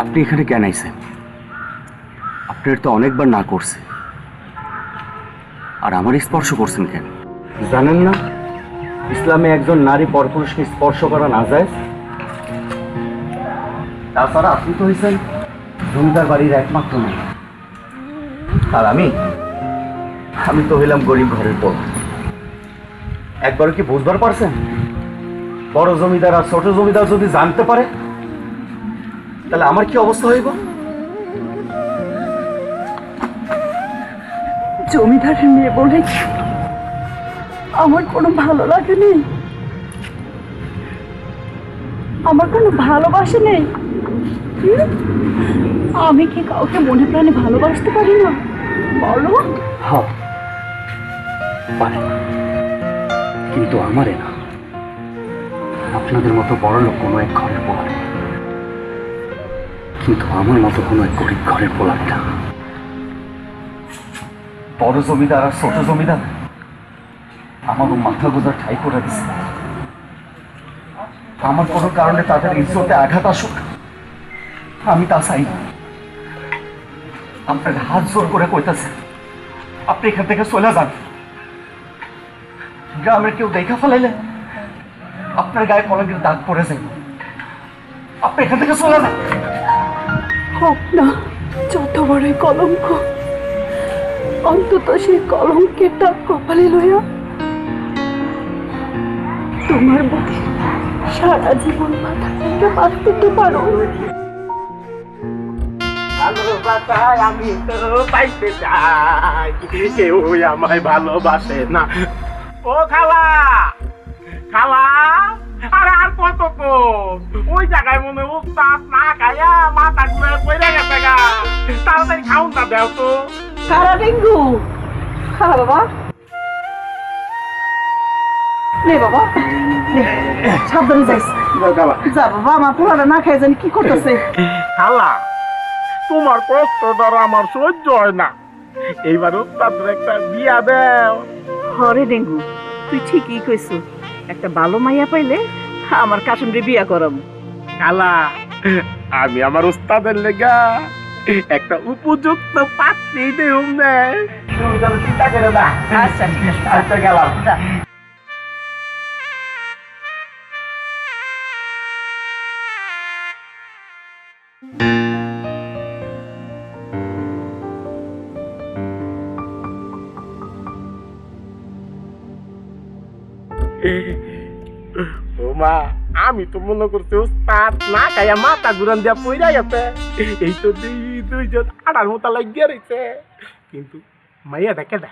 আপনি এখানে কেন আইছেন? আপনার তো অনেকবার না করছে, আর আমার স্পর্শ করছেন কেন? জানেন না ইসলামে একজন নারী পরপুরুষকে স্পর্শ করা না যায়? তাছাড়া আপনি তো হয়েছেন জমিদার বাড়ির একমাত্র মেয়ে, আর আমি তো হইলাম গরিব ঘরের পর। একবার কি বুঝবার পারছেন? বড় জমিদার আর ছোট জমিদার যদি জানতে পারে তাহলে আমার কি অবস্থা হইব? জমিদারের মেয়ে বলে আমার কোনো ভালো লাগে নেই, আমার কোনো ভালোবাসা নেই। আমি কি কাউকে মনে প্রাণে ভালোবাসতে পারি না বলো? হ্যাঁ পারে, কিন্তু আমারে না। আপনাদের মতো বড় লোক কোনো এক ঘরের পোলারে, কিন্তু আমার মতো কোনো এক গরিব ঘরের পোলারে না। বড় জমিদার আর ছোট জমিদার আমাকে মাথা গোজার ঠাই করে দিচ্ছে। আমার কোনো কারণে তাদের ইজ্জতে আঘাত আসুক আমি তা চাই না। আপনাকে হাত জোর করে কইতাছে আপনি এখান থেকে চলে যান। গ্রামের কেউ দেখা ফেলাইলে আপনার গায়ে কলঙ্কের দাগ পড়ে যায়। আপনি এখান থেকে চলে যান। হোক না যত বড়ই কলঙ্ক, অন্তত সেই কলঙ্কের দাগ কপালে লইয়া তোমার বুকে সারা জীবন মাথা থেকে বাঁচতে তো পারো। আমি তো পাইতে চাই, কেউ আমায় ভালোবাসে না। ও খালা, খালা, আরে আর কত তো ওই জায়গায় মনে উস্তাদ না খাইয়া মাথা ঘুরে পড়ে গেছে গা। তাড়াতাড়ি খাউন না দেও তো। খারা ডেঙ্গু খারা বাবা, নে বাবা নে, সাবধানে যাইস। যা বাবা, আমার পোলাটা না খাই জানি কি করতেছে। খালা, তোমার কষ্ট ধরো আমার সহ্য হয় না। এইবার উস্তাদের একটা বিয়া দেও। হরে ডেঙ্গু, তুই ঠিকই কইছো, একটা ভালো মাইয়া পাইলে আমার কাশিমরে বিয়া করাম। খালা, আমি আমার উস্তাদের লেগা একটা উপযুক্ত পাত্রী দেউম নে। তুমি যেন চিন্তা করে না। আচ্ছা ঠিক আছে, আচ্ছা গেলাম। যা। ওমা, আমি তো মনে করছি উস্তাদ না খাইয়া মাথা ঘুরান দিয়া পইরা গেছে। এই তো দুইজন আড়ার মতো লাগিয়ে রয়েছে, কিন্তু মাইয়াটা কেডা?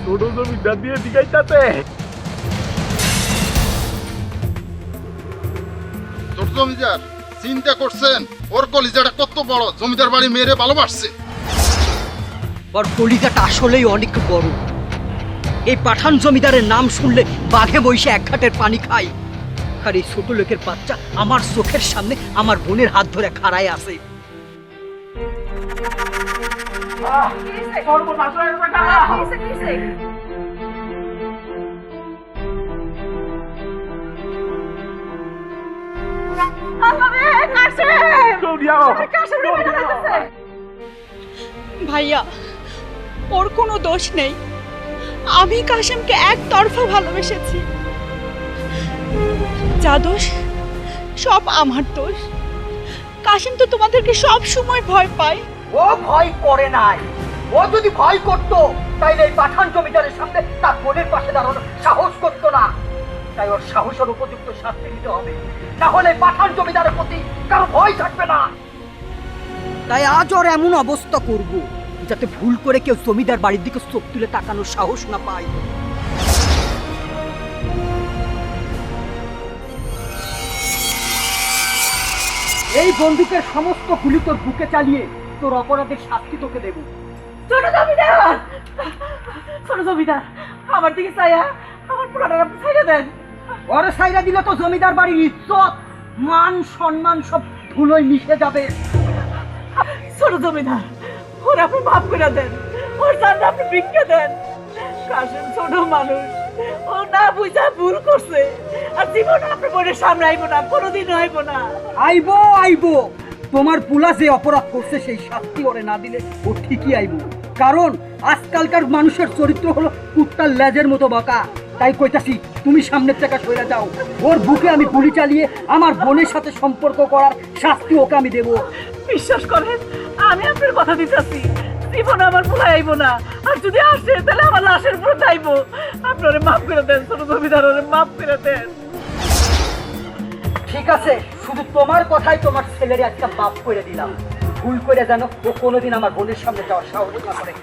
ছোট জমিদার দিয়ে দিগাইতাছে। ছোট জমিদার চিন্তা করছেন ওর কলিজাটা কত বড়? জমিদার বাড়ি মেরে ভালোবাসছে। ওর কলিজাটা আসলেই অনেক বড়। এই পাঠান জমিদারের নাম শুনলে বাঘে বইসে এক ঘাটের পানি খায়। আর এই ছোট লোকের বাচ্চা আমার চোখের সামনে আমার বোনের হাত ধরে খাড়ায় আছে। ভাইয়া, ওর কোনো দোষ নেই। আমি কাশেমকে একতরফা ভালোবেসেছি। যা দোষ সব আমার দোষ। কাশেম তো তোমাদেরকে সব সময় ভয় পায়। ও ভয় করে নাই। ও যদি ভয় করতো তাইলে এই পাঠান জমিদারের সামনে তার বোনের পাশে দাঁড়ানো সাহস করতো না। তাই ওর সাহসের উপযুক্ত শাস্তি দিতে হবে, না হলে পাঠান জমিদারের প্রতি কারো ভয় থাকবে না। তাই আজ ওর এমন অবস্থা করব যাতে ভুল করে কেউ জমিদার বাড়ির দিকে চোখ তুলে তাকানোর সাহস না পায়। এই বন্দুকের সমস্ত গুলি তোর বুকে চালিয়ে তোর অপরাধের শাস্তি তোকে দেব। ছোট জমিদার, ছোট জমিদার, আমার দিকে চাইয়া আমার পোলাটা আপনি ছাইড়া দেন। ওরে সাইরা দিলে তো জমিদার বাড়ির ইজ্জত মান সম্মান সব ধুলোয় মিশে যাবে। ছোট জমিদার, ওর আপনি মাফ করে দেন, ওর সামনে আপনি ভিক্ষা দেন। কাশেম ছোট মানুষ, ও না বুঝা ভুল করছে, আর জীবন আপনার বোনের সামনে আইব না, কোনোদিনও আইব না। আইবো আইবো, তোমার পুলা যে অপরাধ করছে সেই শাস্তি ওরে না দিলে ও ঠিকই আইবো। কারণ আজকালকার মানুষের চরিত্র হলো কুত্তার লেজের মতো বাঁকা। তাই কইতাছি তুমি সামনের থেকে সরে যাও। ওর বুকে আমি গুলি চালিয়ে আমার বোনের সাথে সম্পর্ক করার শাস্তি ওকে আমি দেবো। বিশ্বাস করেন, আমি আপনার কথা দিতেছি, জীবন আমার ভুলে আইব না, আর যদি আসে তাহলে আমার লাশের উপর যাইব। আপনারে মাফ করে দেন ছোট জমিদার, ওরে মাফ করে দেন। ঠিক আছে, শুধু তোমার কথাই তোমার ছেলের একটা বাপ করে দিলাম। ভুল করে জানো ও কোনোদিন আমার বোনের সামনে যাওয়ার সাহস না করে।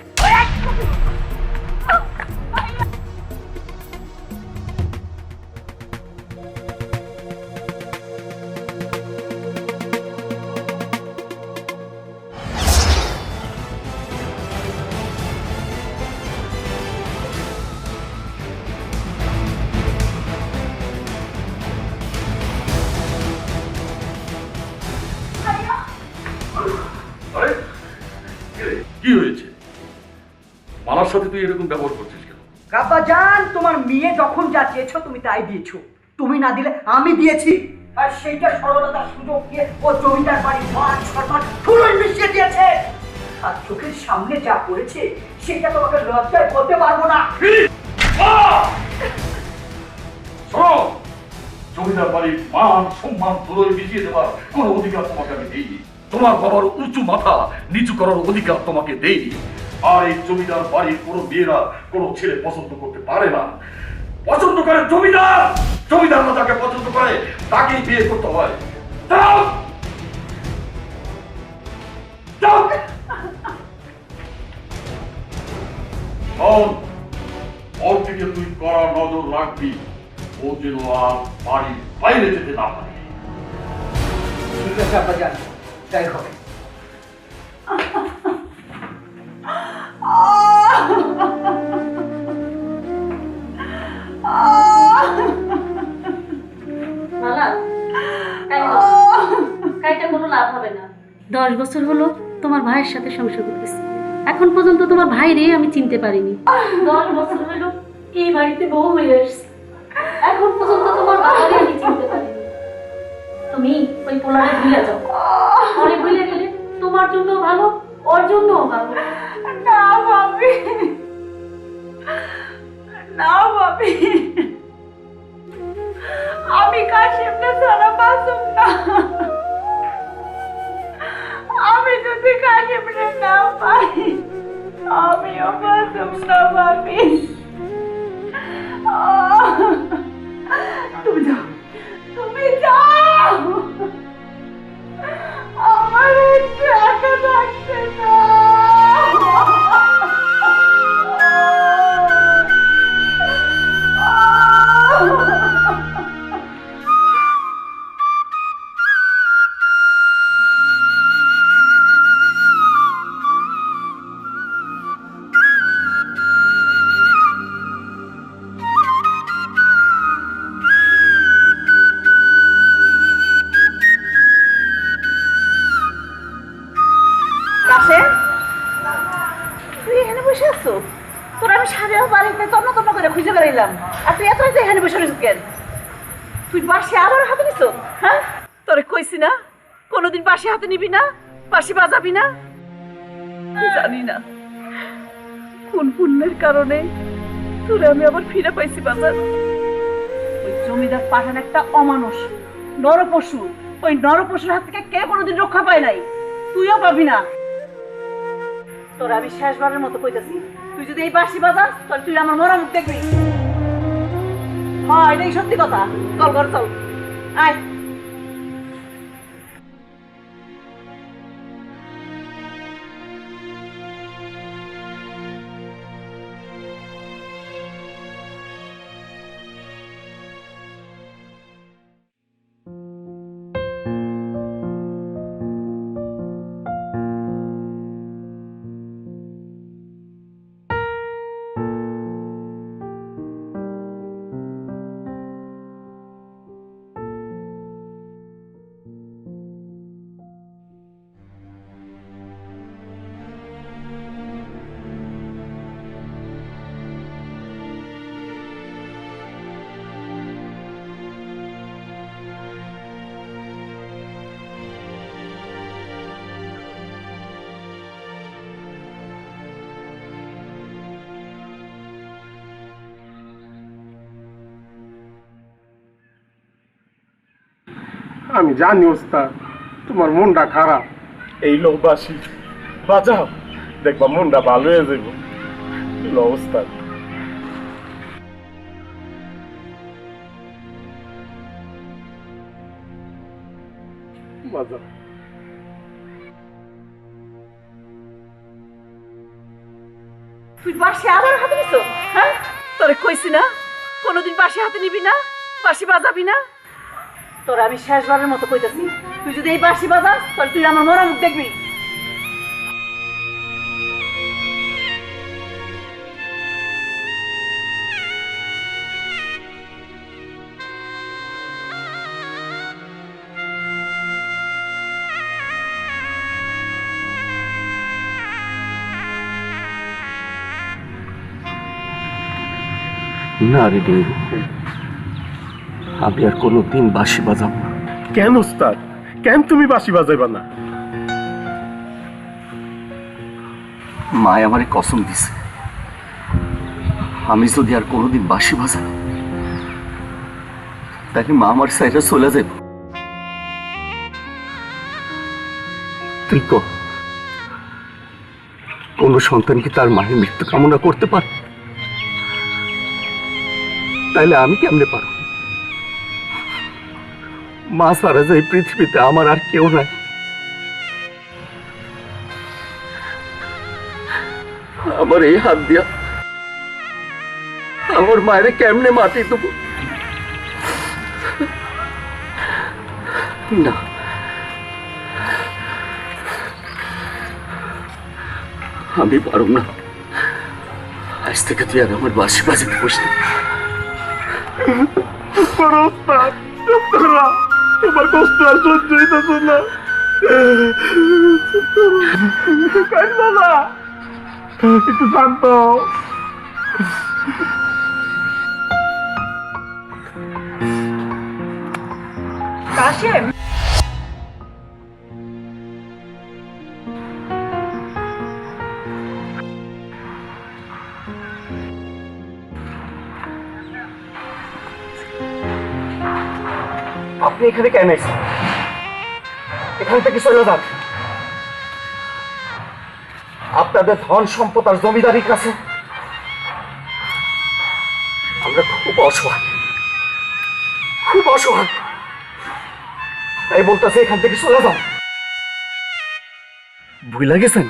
আরে কি হয়েছে? মালার সাথে তুই এরকম ব্যবহার করছিস কেন? কাব্বা জান, তোমার মেয়ে যখন যা চেয়েছো তুমি তাই দিয়েছো। তুমি না দিলে আমি দিয়েছি, আর সেইটা সরলতার সুযোগ দিয়ে ও জমিদার বাড়ি মান সম্মান পুরোই মিশিয়ে দিয়েছে। আর চোখের সামনে যা করেছে সেটা তোমাকে লজ্জায় বলতে পারবো না। শোনো, জমিদার বাড়ির মান সম্মান ধুলোয় মিশিয়ে দেওয়ার কোনো অধিকার তোমাকে আমি দেইনি। তোমার বাবার উঁচু মাথা নিচু করার অধিকার তোমাকে দেইনি। আর এই জমিদার বাড়ির কোনো মেয়েরা কোনো ছেলে পছন্দ করতে পারে না। পছন্দ করে জমিদার, জমিদাররা যাকে পছন্দ করে তাকেই বিয়ে করতে হয়। যাও যাও। শোন, ওর দিকে তুই কড়া নজর রাখবি, ও যেন আর বাড়ির বাইরে যেতে না পারে। ঠিক আছে আব্বা জান, তাই হবে। মালা, কাইটা কোনো লাভ হবে না। 10 বছর হলো তোমার ভাইয়ের সাথে সংসার করতেছি, এখন পর্যন্ত তোমার ভাইরে আমি চিনতে পারিনি। 10 বছর হলো এই বাড়িতে বউ হয়ে আসছে, এখন পর্যন্ত তোমার বাবারে আমি চিনতে পারিনি। তুমি ওই পোলারে ভুলে যাও, পরে ভুলে গেলে তোমার জন্য ভালো, ওর জন্যও ভালো। না ভাবি, না ভাবি, আমি কাশিমটা ছাড়া বাঁচব না। আমি যদি কাশিমটা না পাই আমিও বাঁচব না ভাবি। তুমি যাও, তুমি যাও, আমার একটু একা থাকতে তুই এখানে বসে আছো? তোর আমি সারা বাড়িতে তন্ন তন্ন করে খুঁজে বেড়াইলাম, আর তুই এত রাতে এখানে বসে রয়েছিস কেন? তুই বাসি আবার হাতে নিছ? হ্যাঁ, তোরে কইছি না কোনোদিন বাসি হাতে নিবি না, বাসি বাজাবি না। জানি না কোন পুণ্যের কারণে তোরে আমি আবার ফিরে পাইছি বাজার। ওই জমিদার পাঠান একটা অমানুষ নরপশু, ওই নরপশুর হাত থেকে কে কোনোদিন রক্ষা পায় নাই, তুইও পাবি না। তোরা আমি শেষবারের মতো কইতাছি, তুই যদি এই বাঁশি বাজাস তাহলে তুই আমার মরা মুখ দেখবি। হ্যাঁ, এটাই সত্যি কথা। চল ঘর চল, আয়। আমি জানি ওস্তাদ তোমার মনটা খারাপ, এই লো বাসি বাজাও, দেখবা মনটা ভালো হয়ে যাইব। লো ওস্তাদ। বাজাও। তুই বাসি আবার হাতে নিছ, হ্যাঁ? তোরে কইছি না কোনোদিন বাসি হাতে নিবি না, বাসি বাজাবি না। তোরা আমি শেষবারের মতো কইতাছি, তুই যদি এই বাসি বাজাস তাহলে তুই আমার মরা মুখ দেখবি। না রে ডিঙ্গু, আমি আর কোনোদিন বাঁশি বাজাবো না। কেন ওস্তাদ, কেন তুমি বাঁশি বাজাইবা না? মায় আমারে কসম দিছে, আমি যদি আর কোনোদিন বাঁশি বাজাই তাহলে মা আমার সাইডে চলে যাব। তুই কোন সন্তান কি তার মায়ের মৃত্যু কামনা করতে পারে? তাইলে আমি কেমনে পারব? মা সারা যে এই পৃথিবীতে আমার আর কেউ নাই। আমার এই হাত দিয়া আমার মায়ের কেমনে মাটি দেবো? না, আমি পারব না। আজ থেকে তুই আর আমার বাঁশি বাজাতে বসলি। তোমার কষ্ট আর সহ্য হইতেছে না। একটু শান্ত। কাশেম, আপনি এখানে কেন এসেছেন? এখান থেকে চলে যান। আপনাদের ধন সম্পদ আর জমিদারির কাছে আমরা খুব অসহায়, খুব অসহায়। তাই বলতেছে এখান থেকে চলে যান। ভুলে গেছেন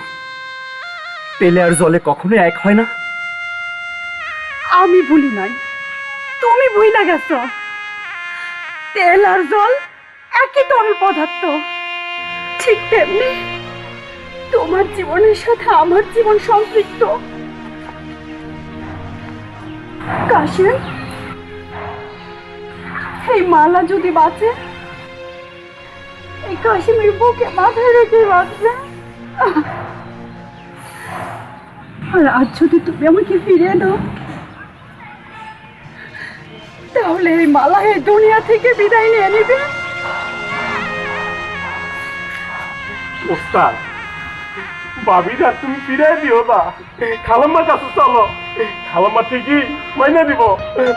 তেলে আর জলে কখনো এক হয় না। আমি ভুলি নাই, তুমি ভুইলা গেছো। তেল আর জল একই তরল পদার্থ। ঠিক তেমনি তোমার জীবনের সাথে আমার জীবন সম্পৃক্ত। কাশেম, এই মালা যদি বাঁচে, এই কাশেমের বুকে মাথায় রেখে বাঁচবে। আর আজ যদি তুমি আমাকে ফিরিয়ে দাও, তাহলে এই মালা এই দুনিয়া থেকে বিদায় নিয়ে নিবে। ওস্তাদ, ভাবিরা তুমি ফিরাই দিও না। খালাম্মার কাছে চলো, খালাম্মা ঠিকই মাইনে দিব।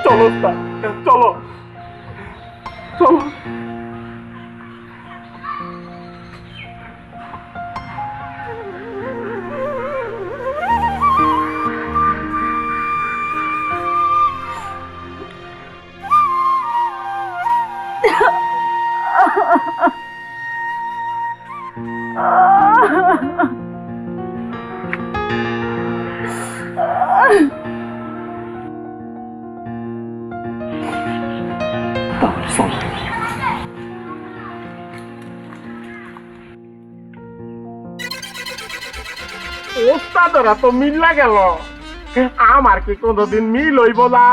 চলো ওস্তাদ, চলো চলো। ওস্তাদরা তো মিল্লা গেল, আমার কি কোনদিন মিল হইব না?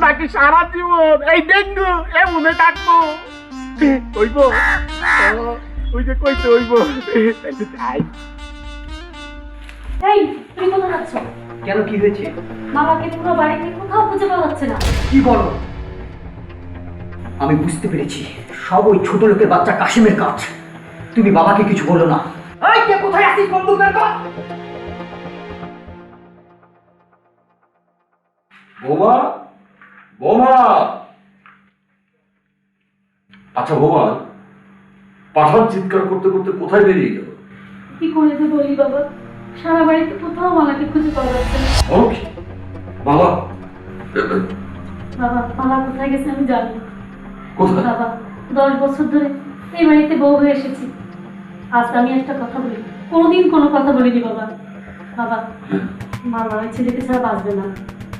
নাকি সারা জীবন এই ডেঙ্গু এমনে থাকবো? হইব, ওই যে কইতে হইব। এই তুমি কোথায় যাচ্ছ? কেন, কি হয়েছে? মামাকে পুরো বাড়িতে কোথাও খুঁজে পাওয়া যাচ্ছে না। কি বলো? আমি বুঝতে পেরেছি, সব ওই ছোট লোকের বাচ্চা কাশিমের কাজ। তুমি বাবাকে কিছু বলো না। এই কে কোথায় আছিস? বন্দুক বের কর। বোমা, বোমা। আচ্ছা বোমা, পাঠান চিৎকার করতে করতে কোথায় বেরিয়ে গেল? কি করে যে বলি বাবা, সারা বাড়িতে কোথাও মালাকে খুঁজে পাওয়া যাচ্ছে না। বলো কি বাবা? বাবা মালা কোথায় গেছে আমি জানি না। কোথায়? বাবা 10 বছর ধরে এই বাড়িতে বউ হয়ে এসেছি, আজ আমি একটা কথা বলি, কোনোদিন কোনো কথা বলিনি বাবা। বাবা মালা ওই ছেলেকে ছাড়া বাঁচবে না,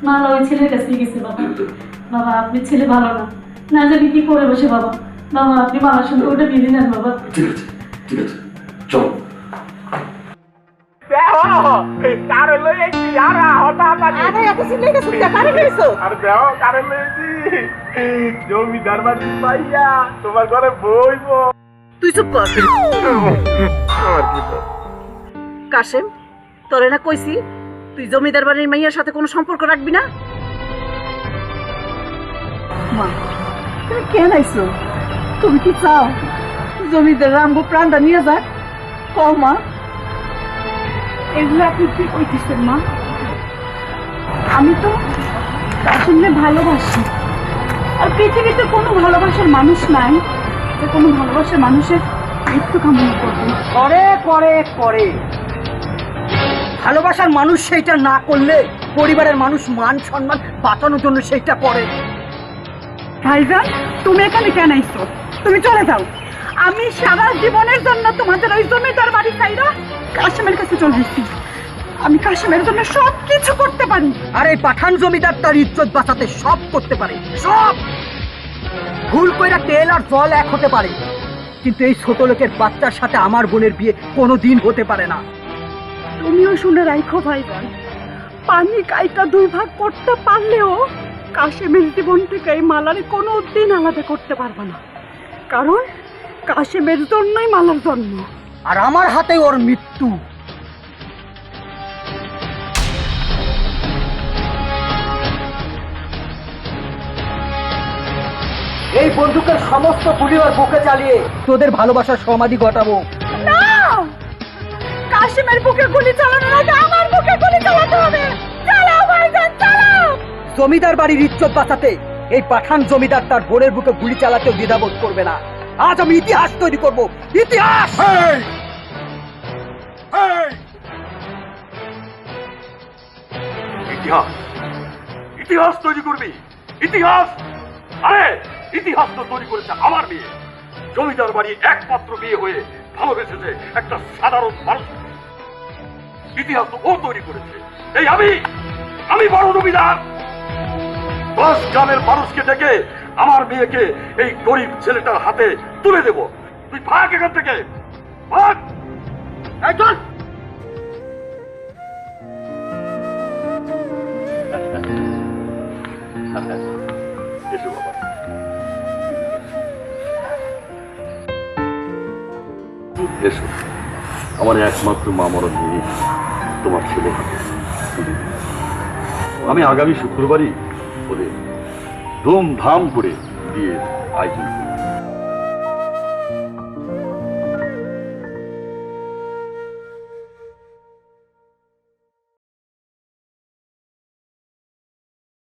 মালা ওই ছেলের কাছেই গেছে বাবা। বাবা আপনি ছেলে ভালো না, না জানি কি করে বসে বাবা। বাবা আপনি মালার সঙ্গে ওটা বিধি নেন বাবা। ঠিক আছে ঠিক আছে, চলো। কারে লইছি আর হঠাৎ আরে এত চিল্লাই গেছো কারে লইছো? আর দেও কারে লইছি জমিদার বাড়ি পাইয়া তোমার ঘরে বইবো। তুই চুপ কর। কাশেম তোরে না কইছি তুই জমিদার বাড়ির মাইয়ার সাথে কোনো সম্পর্ক রাখবি না। মা তুমি কেন আইছো? তুমি কি চাও জমিদার রামগো প্রাণটা নিয়ে যাক? কও মা। এগুলো আপনি কি কইতেছেন মা? আমি তো কাশিমকে ভালোবাসি, আর পৃথিবীতে কোনো ভালোবাসার মানুষ নাই যে কোনো ভালোবাসার মানুষের মৃত্যু কামনা করবে। করে করে করে ভালোবাসার মানুষ সেইটা না করলে পরিবারের মানুষ মান সম্মান বাঁচানোর জন্য সেইটা করে। ভাইজান তুমি এখানে কেন আইছো? তুমি চলে যাও। আমি সারা জীবনের জন্য তোমাদের ওই জমিদার বাড়ি চাইরা কাশিমের কাছে চলে আসছি। আমি কাশিমের জন্য সব কিছু করতে পারি। আর এই পাঠান জমিদার তার ইজ্জত বাঁচাতে সব করতে পারে, সব। ভুল কইরা তেল আর জল এক হতে পারে, কিন্তু এই ছোট লোকের বাচ্চার সাথে আমার বোনের বিয়ে কোনোদিন হতে পারে না। তুমিও শুনে রাখো ভাইজান, পানি কাইটা 2 ভাগ করতে পারলেও কাশিমের জীবন থেকে এই মালারে কোনো দিন আলাদা করতে পারবে না, কারণ কাশিমের জন্যই মালার জন্ম। আর আমার হাতে ওর মৃত্যু। এই বন্দুকের সমস্ত গুলি ওর বুকে চালিয়ে তোদের ভালোবাসার সমাধি ঘটাবো। না, কাশিমের বুকে গুলি চালানোর আগে আমার বুকে গুলি চালাতে হবে। চালাও ভাইজান চালাও। জমিদার বাড়ির ইজ্জত বাঁচাতে এই পাঠান জমিদার তার বোনের বুকে গুলি চালাতেও দ্বিধাবোধ করবে না। আজ আমি ইতিহাস তৈরি করব, ইতিহাস। ইতিহাস? ইতিহাস তৈরি করবি? ইতিহাস? আরে ইতিহাস তো তৈরি করেছে আমার মেয়ে। জমিদার বাড়ি একমাত্র বিয়ে হয়ে ভালোবেসেছে একটা সাধারণ মানুষ। ইতিহাস তো ও তৈরি করেছে। এই আমি বড় জমিদার। 10 গ্রামের মানুষকে ডেকে আমার মেয়েকে এই গরিব ছেলেটার হাতে তুলে দেব। তুই ভাগ এখান থেকে, ভাগ। এই চল। এসো বাবা। এসো, আমার একমাত্র মা মরণ নিয়ে তোমার ছেলে হাতে তুলে দিই। আমি আগামী শুক্রবারই ওদের ধুমধাম করে বিয়ের আয়োজন করব।